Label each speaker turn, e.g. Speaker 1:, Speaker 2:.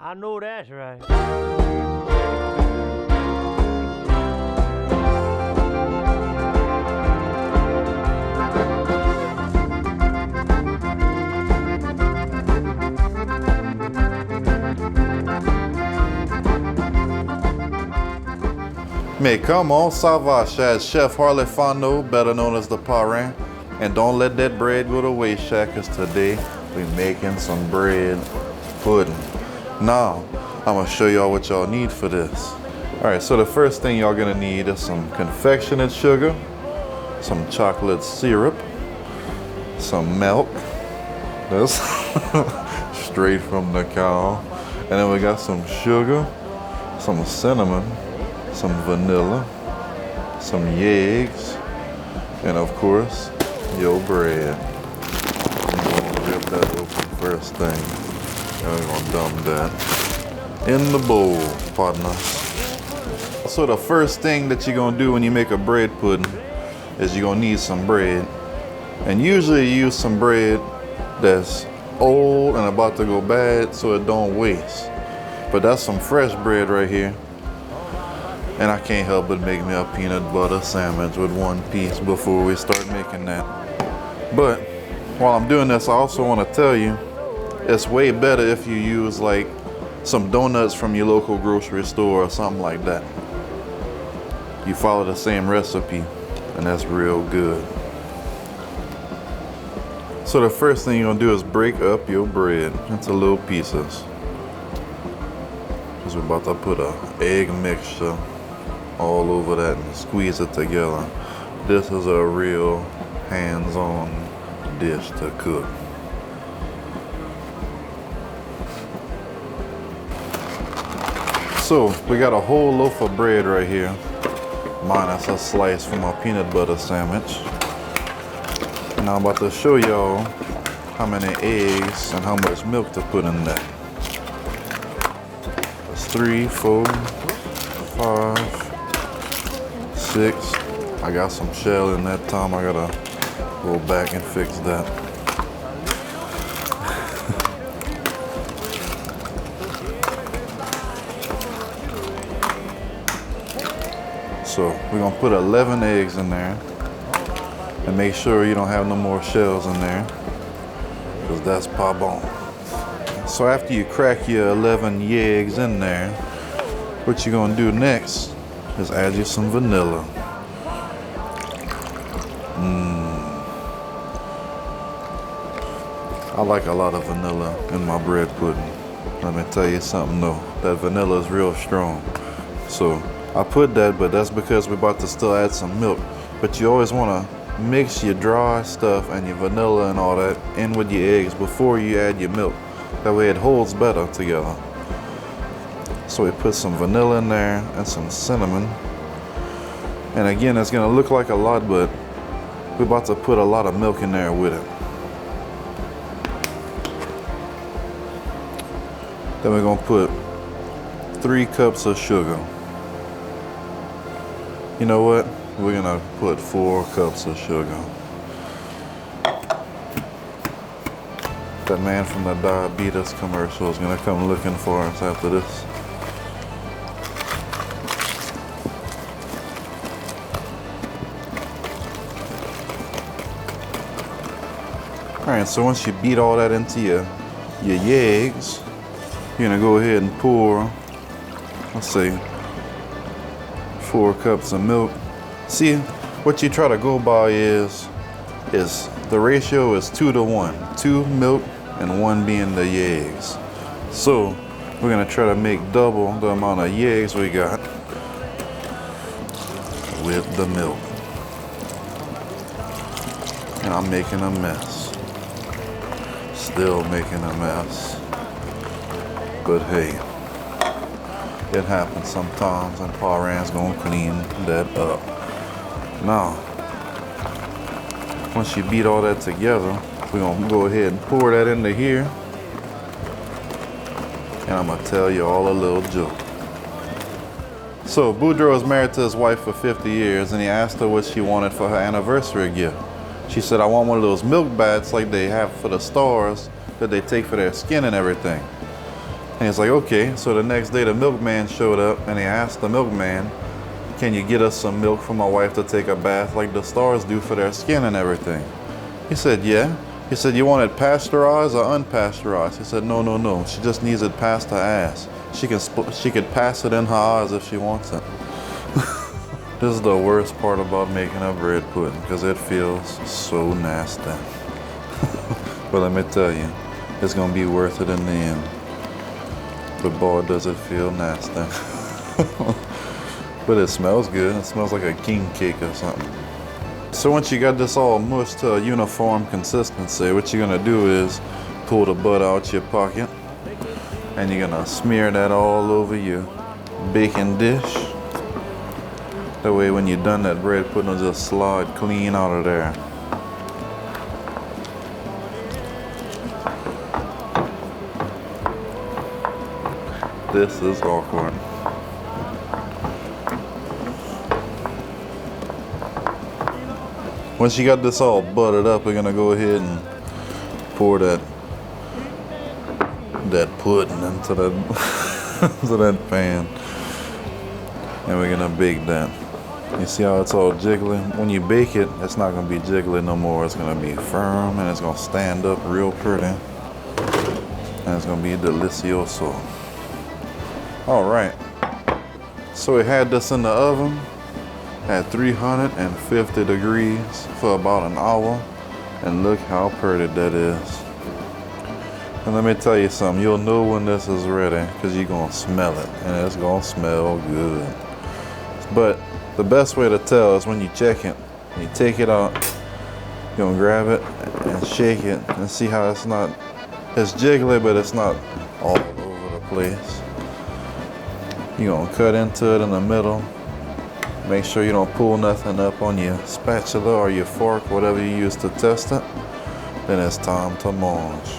Speaker 1: I know that's right.
Speaker 2: Mais comment ça va, Shad? Chef Harley Fano, better known as the Parrain. And don't let that bread go to waste, Shad, because today we making some bread pudding. Now, I'm gonna show y'all what y'all need for this. All right, so the first thing y'all gonna need is some confectionate sugar, some chocolate syrup, some milk. That's straight from the cow. And then we got some sugar, some cinnamon, some vanilla, some eggs, and of course, your bread. I'm gonna rip that open first thing. And we're gonna dump that in the bowl, partner. So the first thing that you're gonna do when you make a bread pudding is you're gonna need some bread. And usually you use some bread that's old and about to go bad so it don't waste. But that's some fresh bread right here. And I can't help but make me a peanut butter sandwich with one piece before we start making that. But while I'm doing this, I also want to tell you, it's way better if you use like some donuts from your local grocery store or something like that. You follow the same recipe and that's real good. So the first thing you're gonna do is break up your bread into little pieces. Because we're about to put an egg mixture all over that and squeeze it together. This is a real hands-on dish to cook. So we got a whole loaf of bread right here, minus a slice from our peanut butter sandwich. Now I'm about to show y'all how many eggs and how much milk to put in there. That's 3, 4, 5, 6. I got some shell in that time. I gotta go back and fix that. So we're gonna put 11 eggs in there and make sure you don't have no more shells in there because that's pas bon. So after you crack your 11 eggs in there, what you're gonna do next is add you some vanilla. I like a lot of vanilla in my bread pudding. Let me tell you something though, that vanilla is real strong. So I put that, but that's because we're about to still add some milk. But you always wanna mix your dry stuff and your vanilla and all that in with your eggs before you add your milk. That way it holds better together. So we put some vanilla in there and some cinnamon. And again, it's gonna look like a lot, but we're about to put a lot of milk in there with it. Then we're gonna put 3 cups of sugar. You know what? We're gonna put 4 cups of sugar. That man from the diabetes commercial is gonna come looking for us after this. All right, so once you beat all that into your eggs, you're gonna go ahead and pour, let's say, 4 cups of milk. See, what you try to go by is the ratio is 2 to 1. 2 milk and 1 being the eggs. So we're gonna try to make double the amount of eggs we got with the milk. And I'm making a mess. Still making a mess. But hey, it happens sometimes and Parrain's gonna clean that up. Now, once you beat all that together, we're gonna go ahead and pour that into here. And I'm gonna tell you all a little joke. So Boudreaux is married to his wife for 50 years and he asked her what she wanted for her anniversary gift. She said, I want one of those milk baths like they have for the stars that they take for their skin and everything. And he's like, okay. So the next day the milkman showed up and he asked the milkman, can you get us some milk for my wife to take a bath like the stars do for their skin and everything? He said, yeah. He said, you want it pasteurized or unpasteurized? He said, no, no, no. She just needs it past her ass. She could pass it in her eyes if she wants it. This is the worst part about making a bread pudding because it feels so nasty. But let me tell you, it's gonna be worth it in the end. But boy, does it feel nasty. But it smells good. It smells like a king cake or something. So once you got this all mushed to a uniform consistency, what you're gonna do is pull the butter out your pocket and you're gonna smear that all over your baking dish. That way when you're done, that bread pudding will just slide clean out of there. This is awkward. Once you got this all buttered up, we're gonna go ahead and pour that pudding into that into that pan, and we're gonna bake that. You see how it's all jiggly? When you bake it, it's not gonna be jiggly no more. It's gonna be firm and it's gonna stand up real pretty, and it's gonna be delicioso. All right. So we had this in the oven at 350 degrees for about an hour, and look how pretty that is. And let me tell you something, you'll know when this is ready because you're gonna smell it, and it's gonna smell good. But the best way to tell is when you check it, you take it out, you're gonna grab it and shake it and see how it's jiggly, but it's not all over the place. You're gonna cut into it in the middle. Make sure you don't pull nothing up on your spatula or your fork, whatever you use to test it. Then it's time to mange.